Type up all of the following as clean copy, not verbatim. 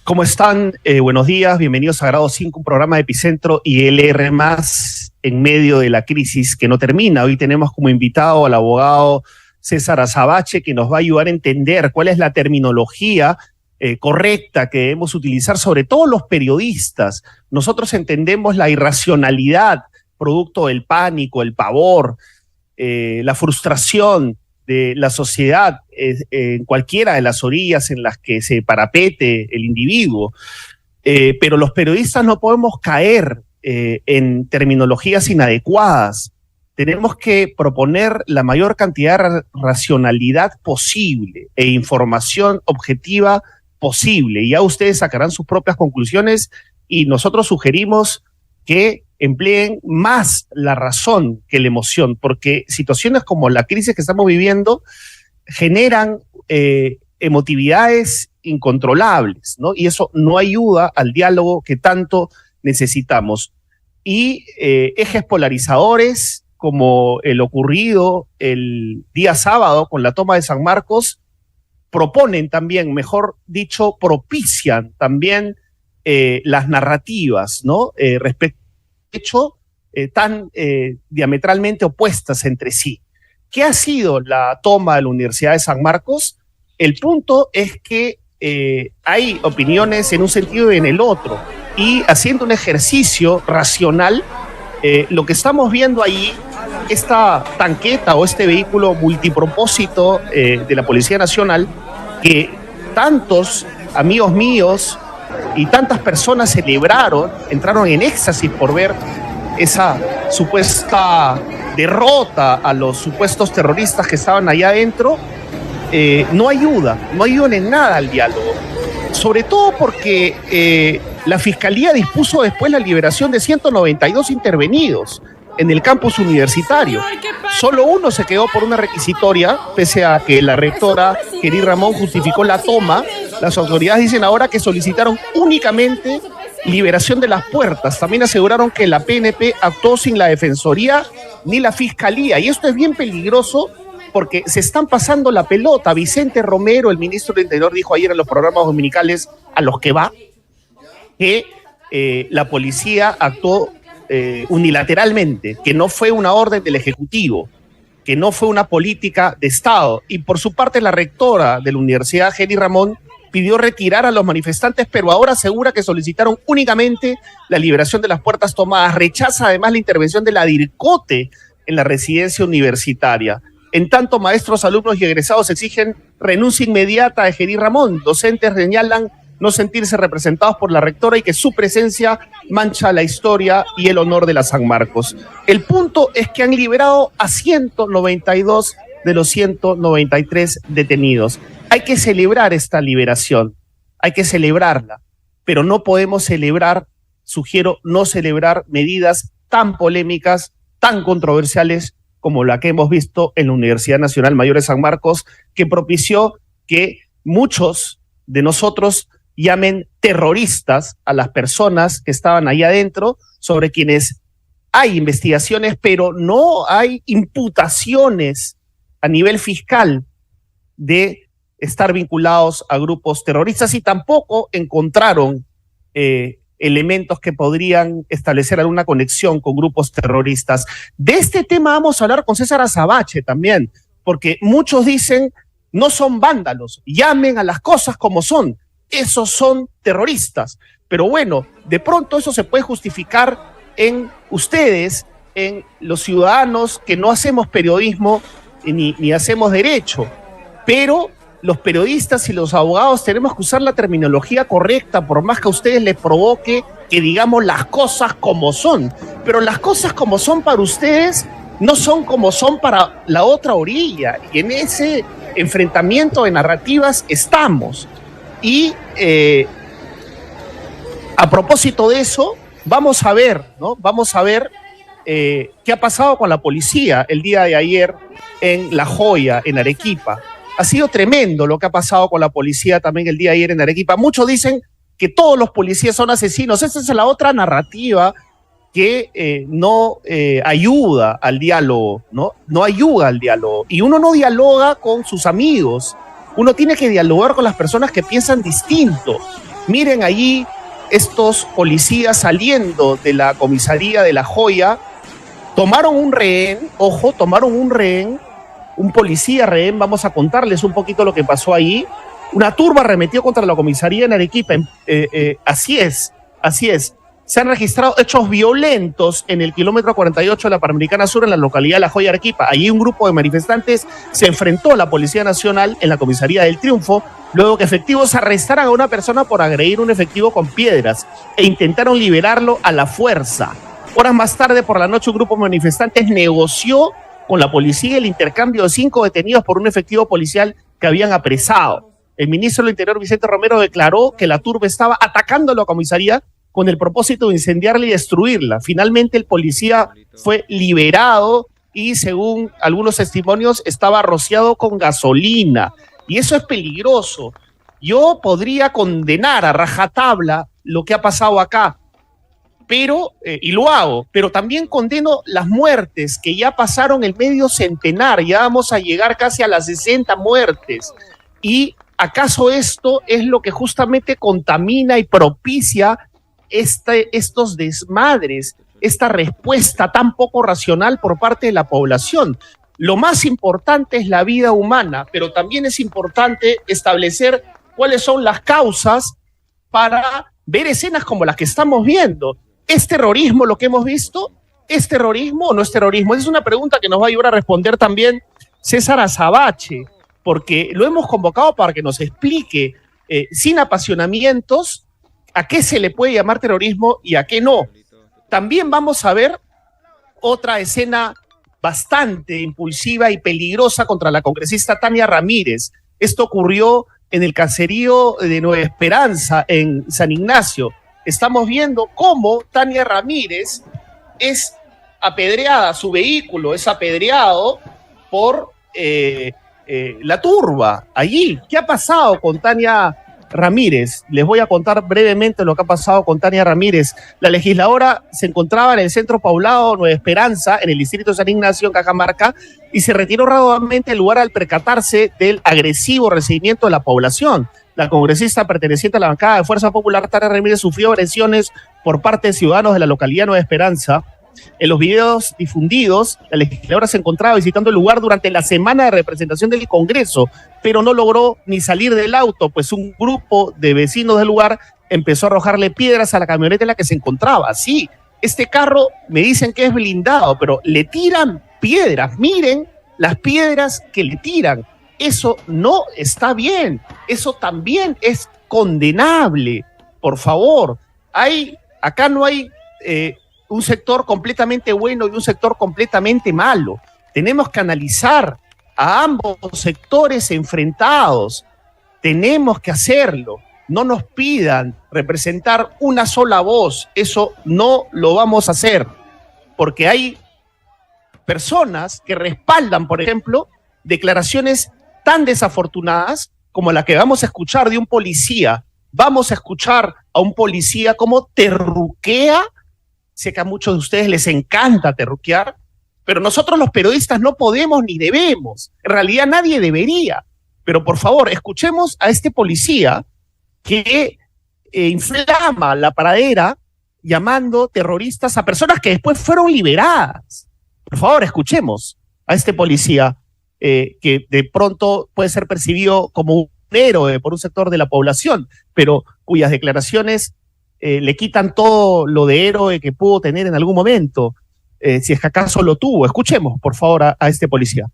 ¿Cómo están? Buenos días, bienvenidos a Grado 5, un programa de Epicentro y LR+, en medio de la crisis que no termina. Hoy tenemos como invitado al abogado César Azabache, que nos va a ayudar a entender cuál es la terminología correcta que debemos utilizar, sobre todo los periodistas. Nosotros entendemos la irracionalidad, producto del pánico, el pavor, la frustración de la sociedad en cualquiera de las orillas en las que se parapete el individuo. Pero los periodistas no podemos caer en terminologías inadecuadas. Tenemos que proponer la mayor cantidad de racionalidad posible e información objetiva posible. Ya ustedes sacarán sus propias conclusiones y nosotros sugerimos que empleen más la razón que la emoción, porque situaciones como la crisis que estamos viviendo generan emotividades incontrolables, ¿no? Y eso no ayuda al diálogo que tanto necesitamos. Y ejes polarizadores como el ocurrido el día sábado con la toma de San Marcos proponen también, mejor dicho, propician también las narrativas, ¿no? Respecto hecho tan diametralmente opuestas entre sí. ¿Qué ha sido la toma de la Universidad de San Marcos? El punto es que hay opiniones en un sentido y en el otro, y haciendo un ejercicio racional, lo que estamos viendo ahí, esta tanqueta o este vehículo multipropósito de la Policía Nacional, que tantos amigos míos y tantas personas celebraron, entraron en éxtasis por ver esa supuesta derrota a los supuestos terroristas que estaban allá adentro, no ayudan en nada al diálogo. Sobre todo porque la Fiscalía dispuso después la liberación de 192 intervenidos en el campus universitario. Solo uno se quedó por una requisitoria, pese a que la rectora Geri Ramón justificó la toma. Las autoridades dicen ahora que solicitaron únicamente liberación de las puertas. También aseguraron que la PNP actuó sin la Defensoría ni la Fiscalía. Y esto es bien peligroso porque se están pasando la pelota. Vicente Romero, el ministro del Interior, dijo ayer en los programas dominicales a los que va que la policía actuó unilateralmente, que no fue una orden del Ejecutivo, que no fue una política de Estado. Y por su parte la rectora de la Universidad, Geri Ramón, pidió retirar a los manifestantes, pero ahora asegura que solicitaron únicamente la liberación de las puertas tomadas. Rechaza además la intervención de la DIRCOTE en la residencia universitaria. En tanto, maestros, alumnos y egresados exigen renuncia inmediata de Geri Ramón. Docentes señalan no sentirse representados por la rectora y que su presencia mancha la historia y el honor de la San Marcos. El punto es que han liberado a 192 de los 193 detenidos. Hay que celebrar esta liberación, hay que celebrarla, pero no podemos celebrar, sugiero no celebrar medidas tan polémicas, tan controversiales como la que hemos visto en la Universidad Nacional Mayor de San Marcos, que propició que muchos de nosotros llamen terroristas a las personas que estaban ahí adentro, sobre quienes hay investigaciones, pero no hay imputaciones a nivel fiscal de estar vinculados a grupos terroristas, y tampoco encontraron elementos que podrían establecer alguna conexión con grupos terroristas. De este tema vamos a hablar con César Azabache también, porque muchos dicen no son vándalos, llamen a las cosas como son, esos son terroristas. Pero bueno, de pronto eso se puede justificar en ustedes, en los ciudadanos que no hacemos periodismo ni hacemos derecho, pero los periodistas y los abogados tenemos que usar la terminología correcta, por más que a ustedes les provoque que digamos las cosas como son. Pero las cosas como son para ustedes no son como son para la otra orilla, y en ese enfrentamiento de narrativas estamos. Y a propósito de eso, vamos a ver, ¿no? Vamos a ver qué ha pasado con la policía el día de ayer en La Joya, en Arequipa. Ha sido tremendo lo que ha pasado con la policía también el día de ayer en Arequipa. Muchos dicen que todos los policías son asesinos. Esa es la otra narrativa que no ayuda al diálogo, ¿no? No ayuda al diálogo. Y uno no dialoga con sus amigos. Uno tiene que dialogar con las personas que piensan distinto. Miren allí estos policías saliendo de la comisaría de La Joya, tomaron un rehén, ojo, tomaron un rehén, un policía rehén, vamos a contarles un poquito lo que pasó ahí. Una turba arremetió contra la comisaría en Arequipa, así es. Se han registrado hechos violentos en el kilómetro 48 de la Panamericana Sur, en la localidad de La Joya, Arequipa. Allí un grupo de manifestantes se enfrentó a la Policía Nacional en la comisaría del Triunfo, luego que efectivos arrestaran a una persona por agredir un efectivo con piedras e intentaron liberarlo a la fuerza. Horas más tarde, por la noche, un grupo de manifestantes negoció con la policía el intercambio de 5 detenidos por un efectivo policial que habían apresado. El ministro del Interior, Vicente Romero, declaró que la turba estaba atacando a la comisaría con el propósito de incendiarla y destruirla. Finalmente, el policía fue liberado y, según algunos testimonios, estaba rociado con gasolina. Y eso es peligroso. Yo podría condenar a rajatabla lo que ha pasado acá, pero, y lo hago, pero también condeno las muertes que ya pasaron el medio centenar, ya vamos a llegar casi a las 60 muertes. ¿Y acaso esto es lo que justamente contamina y propicia estos desmadres, esta respuesta tan poco racional por parte de la población? Lo más importante es la vida humana, pero también es importante establecer cuáles son las causas para ver escenas como las que estamos viendo. ¿Es terrorismo lo que hemos visto? ¿Es terrorismo o no es terrorismo? Esa es una pregunta que nos va a ayudar a responder también César Azabache, porque lo hemos convocado para que nos explique, sin apasionamientos, a qué se le puede llamar terrorismo y a qué no. También vamos a ver otra escena bastante impulsiva y peligrosa contra la congresista Tania Ramírez. Esto ocurrió en el caserío de Nueva Esperanza, en San Ignacio. Estamos viendo cómo Tania Ramírez es apedreada, su vehículo es apedreado por la turba allí. ¿Qué ha pasado con Tania Ramírez? Les voy a contar brevemente lo que ha pasado con Tania Ramírez. La legisladora se encontraba en el centro poblado Nueva Esperanza, en el distrito de San Ignacio, en Cajamarca, y se retiró rápidamente del lugar al percatarse del agresivo recibimiento de la población. La congresista perteneciente a la bancada de Fuerza Popular, Tania Ramírez, sufrió agresiones por parte de ciudadanos de la localidad Nueva Esperanza. En los videos difundidos, la legisladora se encontraba visitando el lugar durante la semana de representación del Congreso, pero no logró ni salir del auto, pues un grupo de vecinos del lugar empezó a arrojarle piedras a la camioneta en la que se encontraba. Sí, este carro me dicen que es blindado, pero le tiran piedras. Miren las piedras que le tiran. Eso no está bien. Eso también es condenable. Por favor, acá no hay un sector completamente bueno y un sector completamente malo. Tenemos que analizar a ambos sectores enfrentados. Tenemos que hacerlo. No nos pidan representar una sola voz. Eso no lo vamos a hacer, porque hay personas que respaldan, por ejemplo, declaraciones tan desafortunadas como la que vamos a escuchar de un policía. Vamos a escuchar a un policía cómo terruquea. Sé que a muchos de ustedes les encanta terruquear, pero nosotros los periodistas no podemos ni debemos. En realidad nadie debería. Pero por favor, escuchemos a este policía que inflama la pradera llamando terroristas a personas que después fueron liberadas. Por favor, escuchemos a este policía que de pronto puede ser percibido como un héroe por un sector de la población, pero cuyas declaraciones le quitan todo lo de héroe que pudo tener en algún momento, si es que acaso lo tuvo. Escuchemos, por favor, a este policía.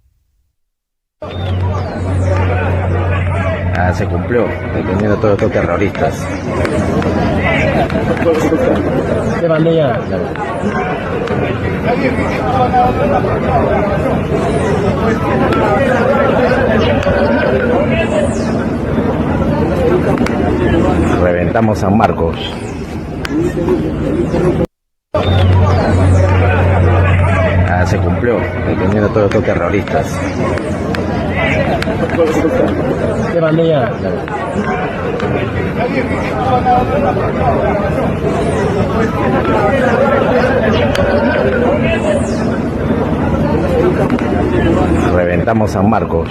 Se cumplió, deteniendo a todos estos terroristas. ¿Qué mandé ya? Reventamos San Marcos. Se cumplió, deteniendo a todos estos terroristas. ¿Qué mandé ya? Reventamos San Marcos.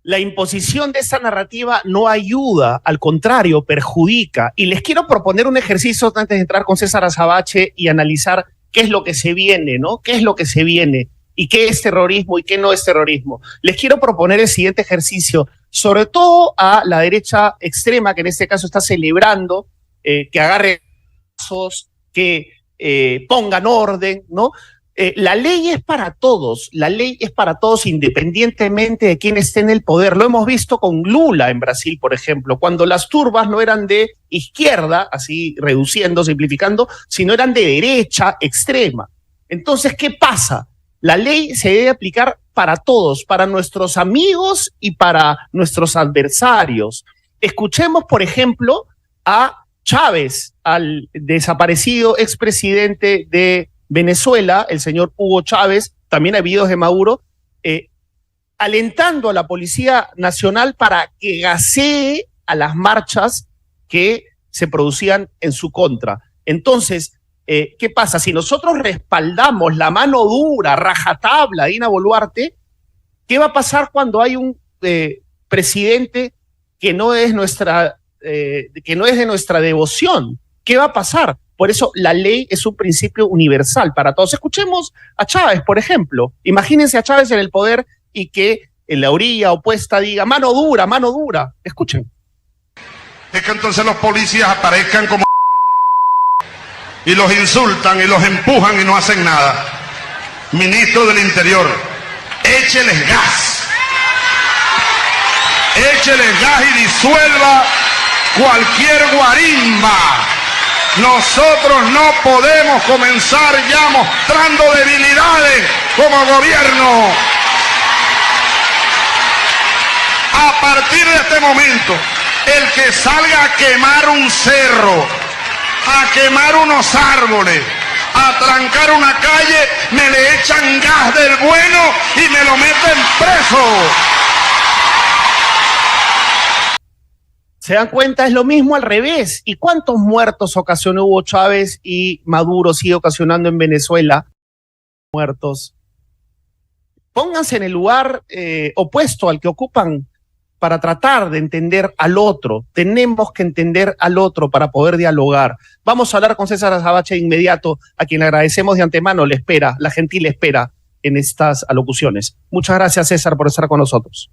La imposición de esa narrativa no ayuda, al contrario, perjudica. Y les quiero proponer un ejercicio antes de entrar con César Azabache y analizar qué es lo que se viene, ¿no? ¿Qué es lo que se viene? ¿Y qué es terrorismo y qué no es terrorismo? Les quiero proponer el siguiente ejercicio, sobre todo a la derecha extrema, que en este caso está celebrando que agarre pasos, que pongan orden, ¿no? La ley es para todos, la ley es para todos independientemente de quién esté en el poder. Lo hemos visto con Lula en Brasil, por ejemplo, cuando las turbas no eran de izquierda, así reduciendo, simplificando, sino eran de derecha extrema. Entonces, ¿qué pasa? La ley se debe aplicar para todos, para nuestros amigos y para nuestros adversarios. Escuchemos, por ejemplo, a Chávez, al desaparecido expresidente de Venezuela, el señor Hugo Chávez, también hay videos de Maduro, alentando a la Policía Nacional para que gasee a las marchas que se producían en su contra. Entonces, ¿qué pasa? Si nosotros respaldamos la mano dura, rajatabla de Dina Boluarte, ¿qué va a pasar cuando hay un presidente que no es de nuestra devoción? ¿Qué va a pasar? Por eso la ley es un principio universal para todos. Escuchemos a Chávez, por ejemplo. Imagínense a Chávez en el poder y que en la orilla opuesta diga mano dura, mano dura. Escuchen. Es que entonces los policías aparezcan como y los insultan y los empujan y no hacen nada. Ministro del Interior, écheles gas. Écheles gas y disuelva cualquier guarimba. Nosotros no podemos comenzar ya mostrando debilidades como gobierno. A partir de este momento, el que salga a quemar un cerro, a quemar unos árboles, a trancar una calle, me le echan gas del bueno y me lo meten preso. ¿Se dan cuenta? Es lo mismo al revés. ¿Y cuántos muertos ocasionó Hugo Chávez y Maduro sigue ocasionando en Venezuela? Muertos. Pónganse en el lugar opuesto al que ocupan para tratar de entender al otro. Tenemos que entender al otro para poder dialogar. Vamos a hablar con César Azabache de inmediato, a quien le agradecemos de antemano la gentil espera en estas alocuciones. Muchas gracias, César, por estar con nosotros.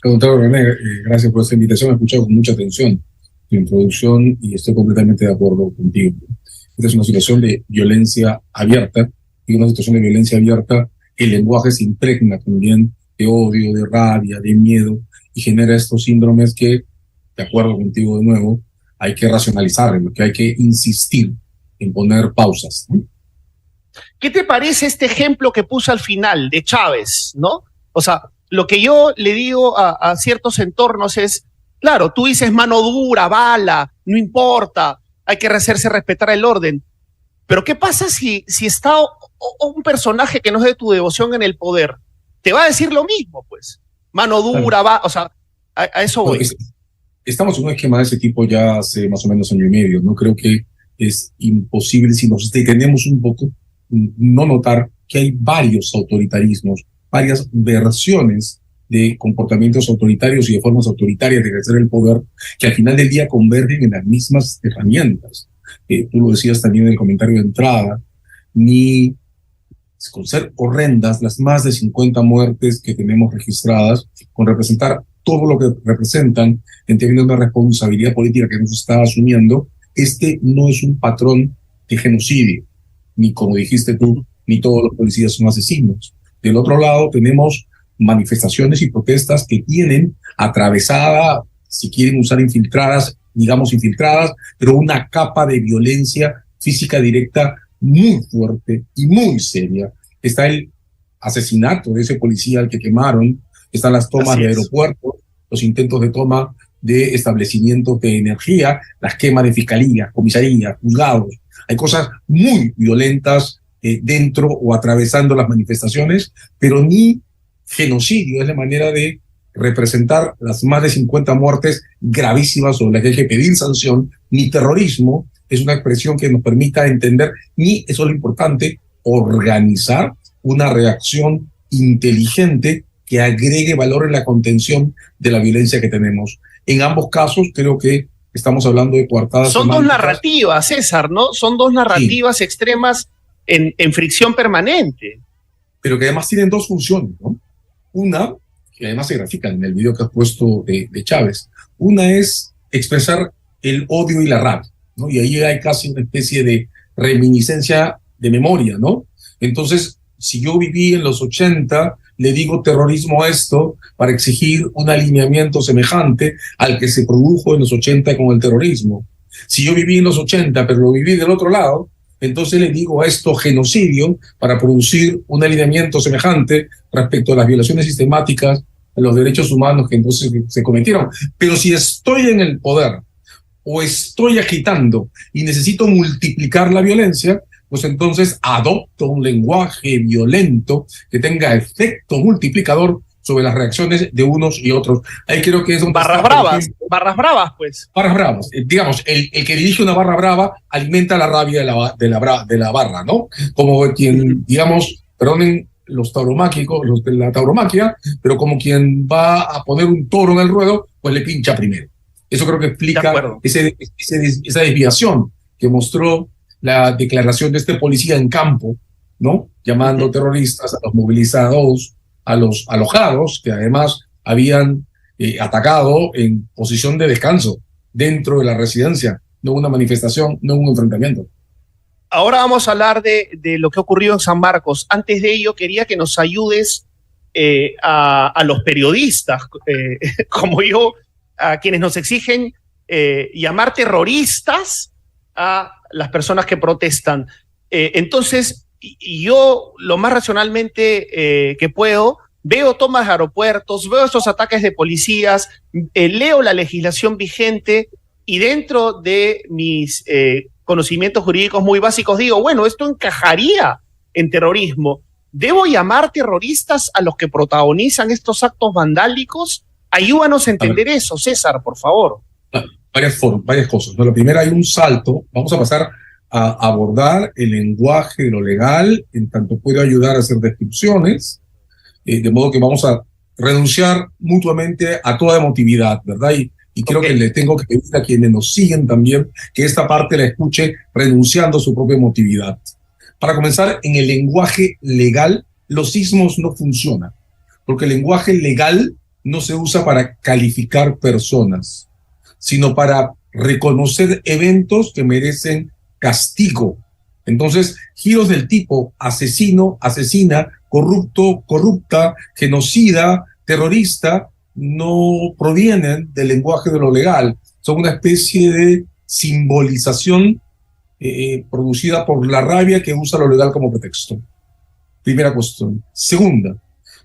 Al contrario, René, gracias por esta invitación. He escuchado con mucha atención tu introducción y estoy completamente de acuerdo contigo. Esta es una situación de violencia abierta, y una situación de violencia abierta, el lenguaje se impregna también de odio, de rabia, de miedo, y genera estos síndromes que, de acuerdo contigo de nuevo, hay que racionalizar, en lo que hay que insistir en poner pausas, ¿no? ¿Qué te parece este ejemplo que puse al final de Chávez, no? O sea, lo que yo le digo a ciertos entornos es, claro, tú dices mano dura, bala, no importa, hay que hacerse respetar el orden. Pero ¿qué pasa si está un personaje que no es de tu devoción en el poder? Te va a decir lo mismo, pues. Mano dura, va, o sea, a eso voy. Estamos en un esquema de ese tipo ya hace más o menos año y medio, ¿no? Creo que es imposible, si nos detenemos un poco, no notar que hay varios autoritarismos, varias versiones de comportamientos autoritarios y de formas autoritarias de ejercer el poder, que al final del día convergen en las mismas herramientas. Tú lo decías también en el comentario de entrada, ni con ser horrendas las más de 50 muertes que tenemos registradas, con representar todo lo que representan en términos de una responsabilidad política que nos está asumiendo, este no es un patrón de genocidio, ni como dijiste tú, ni todos los policías son asesinos. Del otro lado tenemos manifestaciones y protestas que tienen atravesada, si quieren usar infiltradas, digamos infiltradas, pero una capa de violencia física directa muy fuerte y muy seria. Está el asesinato de ese policía al que quemaron, están las tomas de aeropuertos, los intentos de toma de establecimientos de energía, las quemas de fiscalía, comisaría, juzgados. Hay cosas muy violentas dentro o atravesando las manifestaciones, pero ni genocidio es la manera de representar las más de 50 muertes gravísimas sobre las que hay que pedir sanción, ni terrorismo es una expresión que nos permita entender, ni, eso es lo importante, organizar una reacción inteligente que agregue valor en la contención de la violencia que tenemos. En ambos casos creo que estamos hablando de coartadas. Son dos narrativas, César, ¿no? Son dos narrativas extremas en fricción permanente. Pero que además tienen dos funciones, ¿no? Una, que además se grafica en el video que has puesto de Chávez, una es expresar el odio y la rabia, ¿no? Y ahí hay casi una especie de reminiscencia de memoria, ¿no? Entonces, si yo viví en los 80, le digo terrorismo a esto para exigir un alineamiento semejante al que se produjo en los 80 con el terrorismo. Si yo viví en los 80, pero lo viví del otro lado, entonces le digo a esto genocidio para producir un alineamiento semejante respecto a las violaciones sistemáticas a los derechos humanos que entonces se cometieron. Pero si estoy en el poder o estoy agitando y necesito multiplicar la violencia, pues entonces adopto un lenguaje violento que tenga efecto multiplicador sobre las reacciones de unos y otros. Ahí creo que es un barras bravas, pues. Barras bravas. Digamos, el que dirige una barra brava alimenta la rabia de la barra, ¿no? Como quien, digamos, perdonen los tauromáquicos, los de la tauromaquia, pero como quien va a poner un toro en el ruedo, pues le pincha primero. Eso creo que explica esa desviación que mostró la declaración de este policía en campo, ¿no? Llamando terroristas a los movilizados, a los alojados, que además habían atacado en posición de descanso dentro de la residencia, no una manifestación, no un enfrentamiento. Ahora vamos a hablar de lo que ocurrió en San Marcos. Antes de ello, quería que nos ayudes a los periodistas, como yo, a quienes nos exigen llamar terroristas a las personas que protestan. Entonces, y yo lo más racionalmente que puedo, veo tomas de aeropuertos, veo estos ataques de policías, leo la legislación vigente y dentro de mis conocimientos jurídicos muy básicos digo, bueno, esto encajaría en terrorismo. ¿Debo llamar terroristas a los que protagonizan estos actos vandálicos? Ayúdanos a entender eso, César, por favor. Varias cosas, ¿no? La primera, hay un salto. Vamos a pasar a abordar el lenguaje de lo legal, en tanto puede ayudar a hacer descripciones, de modo que vamos a renunciar mutuamente a toda emotividad, ¿verdad? Y creo que le tengo que pedir a quienes nos siguen también que esta parte la escuche renunciando a su propia emotividad. Para comenzar, en el lenguaje legal, los sismos no funcionan, porque el lenguaje legal no se usa para calificar personas, sino para reconocer eventos que merecen castigo. Entonces, giros del tipo asesino, asesina, corrupto, corrupta, genocida, terrorista, no provienen del lenguaje de lo legal. Son una especie de simbolización producida por la rabia que usa lo legal como pretexto. Primera cuestión. Segunda,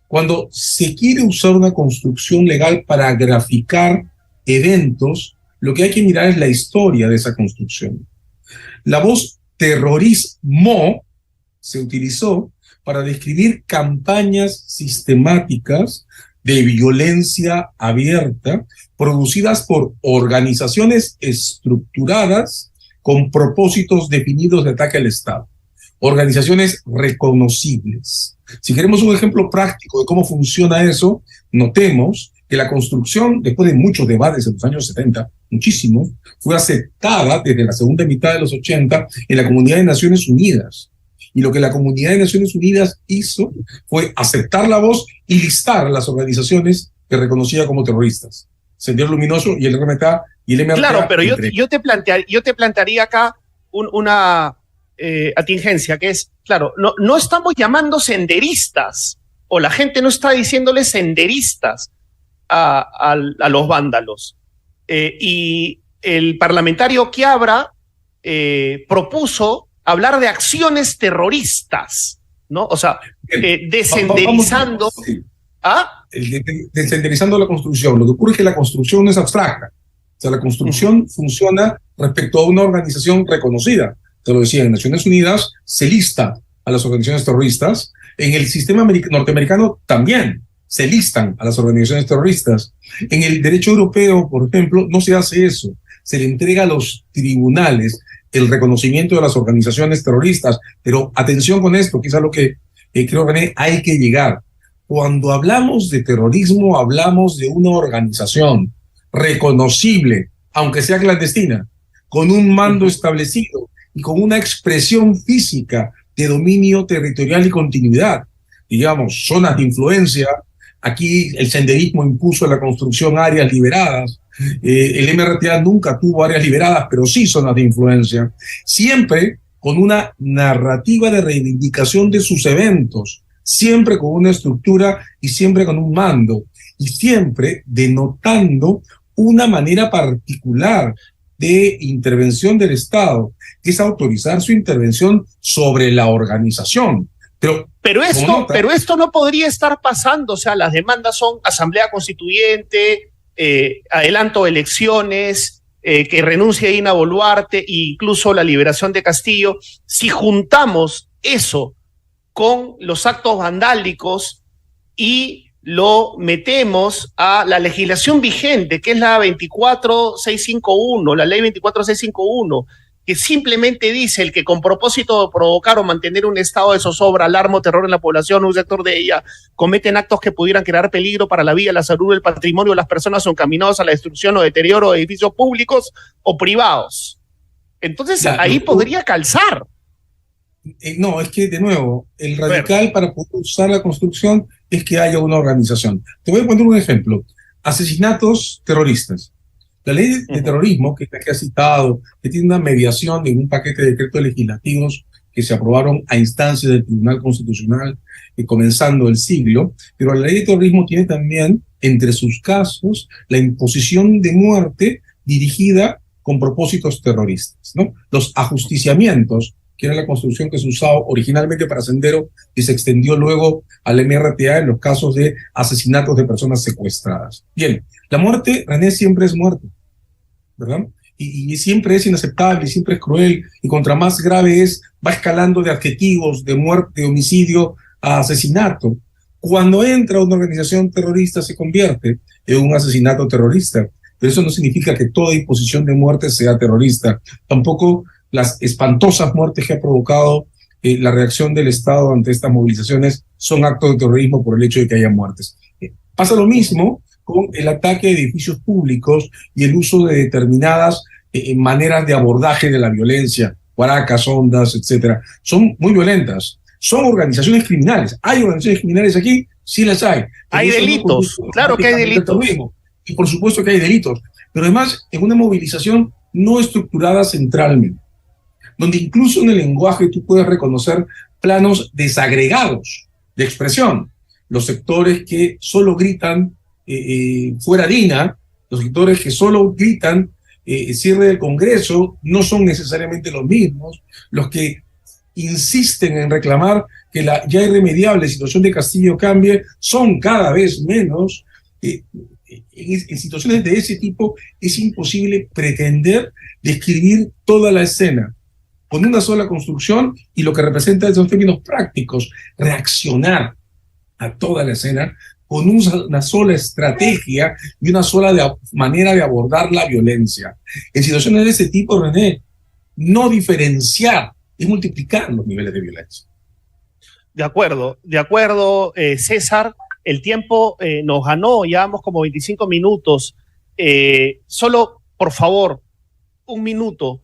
cuando se quiere usar una construcción legal para graficar eventos, lo que hay que mirar es la historia de esa construcción. La voz terrorismo se utilizó para describir campañas sistemáticas de violencia abierta producidas por organizaciones estructuradas con propósitos definidos de ataque al Estado. Organizaciones reconocibles. Si queremos un ejemplo práctico de cómo funciona eso, notemos que la construcción, después de muchos debates en los años 70, muchísimos, fue aceptada desde la segunda mitad de los 80 en la Comunidad de Naciones Unidas. Y lo que la Comunidad de Naciones Unidas hizo fue aceptar la voz y listar a las organizaciones que reconocía como terroristas. Sendero Luminoso y el RMTA y el MRTA. Claro, pero yo te plantearía acá una atingencia, que es, claro, no estamos llamando senderistas, o la gente no está diciéndole senderistas a los vándalos. Y el parlamentario Quiabra propuso hablar de acciones terroristas, ¿no? O sea, descenderizando. Descenderizando la construcción. Lo que ocurre es que la construcción no es abstracta. O sea, la construcción funciona respecto a una organización reconocida. Te lo decía, en Naciones Unidas se lista a las organizaciones terroristas. En el sistema norteamericano también se listan a las organizaciones terroristas. En el derecho europeo, por ejemplo, no se hace eso. Se le entrega a los tribunales el reconocimiento de las organizaciones terroristas. Pero atención con esto, que es a lo que creo, René, hay que llegar. Cuando hablamos de terrorismo, hablamos de una organización reconocible, aunque sea clandestina, con un mando establecido y con una expresión física de dominio territorial y continuidad. Digamos, zonas de influencia. Aquí el senderismo impuso la construcción áreas liberadas. El MRTA nunca tuvo áreas liberadas, pero sí zonas de influencia. Siempre con una narrativa de reivindicación de sus eventos, siempre con una estructura y siempre con un mando, y siempre denotando una manera particular de intervención del Estado, que es autorizar su intervención sobre la organización. Pero esto no podría estar pasando. O sea, las demandas son asamblea constituyente, adelanto de elecciones, que renuncie a Dina Boluarte e incluso la liberación de Castillo. Si juntamos eso con los actos vandálicos y lo metemos a la legislación vigente, que es la 24651, la ley 24651, que simplemente dice el que con propósito de provocar o mantener un estado de zozobra, alarma o terror en la población o un sector de ella, cometen actos que pudieran crear peligro para la vida, la salud, el patrimonio de las personas o encaminados a la destrucción o deterioro de edificios públicos o privados. Entonces ahí podría calzar. No, es que de nuevo, el radical para poder usar la construcción es que haya una organización. Te voy a poner un ejemplo. Asesinatos terroristas. La ley de terrorismo, que es la que ha citado, que tiene una mediación en un paquete de decretos legislativos que se aprobaron a instancias del Tribunal Constitucional comenzando el siglo, pero la ley de terrorismo tiene también, entre sus casos, la imposición de muerte dirigida con propósitos terroristas, ¿no? Los ajusticiamientos, que era la construcción que se usaba originalmente para Sendero y se extendió luego al MRTA en los casos de asesinatos de personas secuestradas. Bien, la muerte, René, siempre es muerte, ¿verdad? Y siempre es inaceptable, y siempre es cruel, y contra más grave es, va escalando de adjetivos, de muerte, de homicidio a asesinato. Cuando entra una organización terrorista se convierte en un asesinato terrorista, pero eso no significa que toda imposición de muerte sea terrorista. Tampoco las espantosas muertes que ha provocado la reacción del Estado ante estas movilizaciones son actos de terrorismo por el hecho de que haya muertes. Pasa lo mismo con el ataque a edificios públicos y el uso de determinadas maneras de abordaje de la violencia, guaracas, ondas, etcétera. Son muy violentas. Son organizaciones criminales. ¿Hay organizaciones criminales aquí? Sí las hay. Hay delitos, claro que hay delitos. Y por supuesto que hay delitos. Pero además, en una movilización no estructurada centralmente, donde incluso en el lenguaje tú puedes reconocer planos desagregados de expresión. Los sectores que solo gritan fuera Dina, los sectores que solo gritan cierre del Congreso, no son necesariamente los mismos. Los que insisten en reclamar que la ya irremediable situación de Castillo cambie son cada vez menos. En situaciones de ese tipo es imposible pretender describir toda la escena con una sola construcción, y lo que representa esos términos prácticos, reaccionar a toda la escena con una sola estrategia y una sola manera de abordar la violencia. En situaciones de ese tipo, René, no diferenciar es multiplicar los niveles de violencia. De acuerdo, César. El tiempo nos ganó, llevamos como 25 minutos. Solo, por favor, un minuto.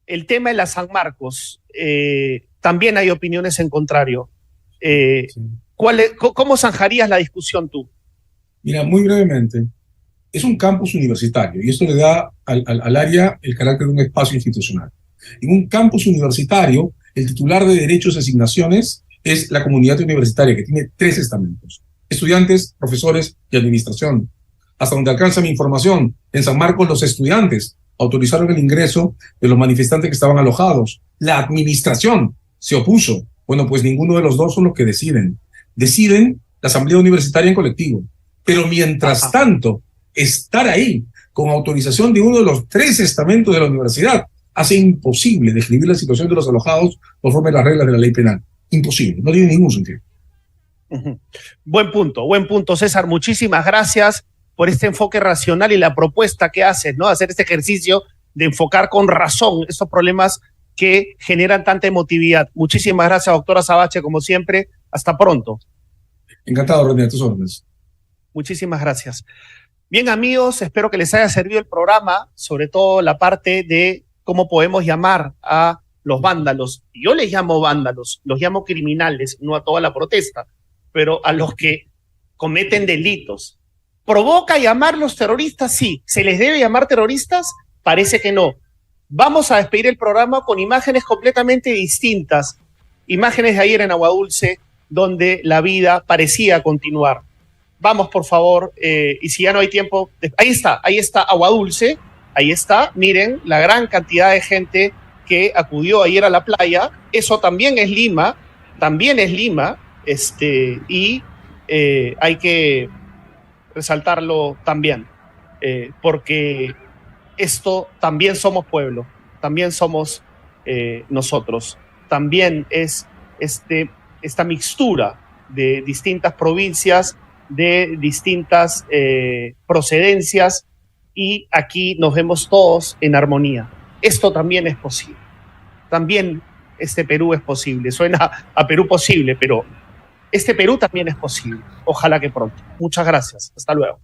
El tema de la San Marcos, también hay opiniones en contrario. Sí. ¿Cómo zanjarías la discusión tú? Mira, muy brevemente, es un campus universitario y esto le da al área el carácter de un espacio institucional. En un campus universitario, el titular de derechos y asignaciones es la comunidad universitaria, que tiene 3 estamentos: estudiantes, profesores y administración. Hasta donde alcanza mi información, en San Marcos los estudiantes autorizaron el ingreso de los manifestantes que estaban alojados. La administración se opuso. Bueno, pues ninguno de los dos son los que deciden. Deciden la asamblea universitaria en colectivo. Pero mientras tanto, estar ahí con autorización de uno de los 3 estamentos de la universidad hace imposible describir la situación de los alojados conforme a las reglas de la ley penal. Imposible, no tiene ningún sentido. Buen punto, César. Muchísimas gracias por este enfoque racional y la propuesta que haces, ¿no? Hacer este ejercicio de enfocar con razón estos problemas que generan tanta emotividad. Muchísimas gracias, doctora Sabache, como siempre. Hasta pronto. Encantado, René, a tus órdenes. Muchísimas gracias. Bien, amigos, espero que les haya servido el programa, sobre todo la parte de cómo podemos llamar a los vándalos. Yo les llamo vándalos, los llamo criminales, no a toda la protesta, pero a los que cometen delitos. ¿Provoca llamarlos terroristas? Sí. ¿Se les debe llamar terroristas? Parece que no. Vamos a despedir el programa con imágenes completamente distintas, imágenes de ayer en Aguadulce, donde la vida parecía continuar. Vamos, por favor, y si ya no hay tiempo, ahí está Aguadulce, ahí está, miren la gran cantidad de gente que acudió ayer a la playa. Eso también es Lima, y hay que resaltarlo también, porque esto también somos pueblo, también somos nosotros, también es esta mixtura de distintas provincias, de distintas procedencias, y aquí nos vemos todos en armonía. Esto también es posible. También este Perú es posible. Suena a Perú posible, pero este Perú también es posible. Ojalá que pronto. Muchas gracias. Hasta luego.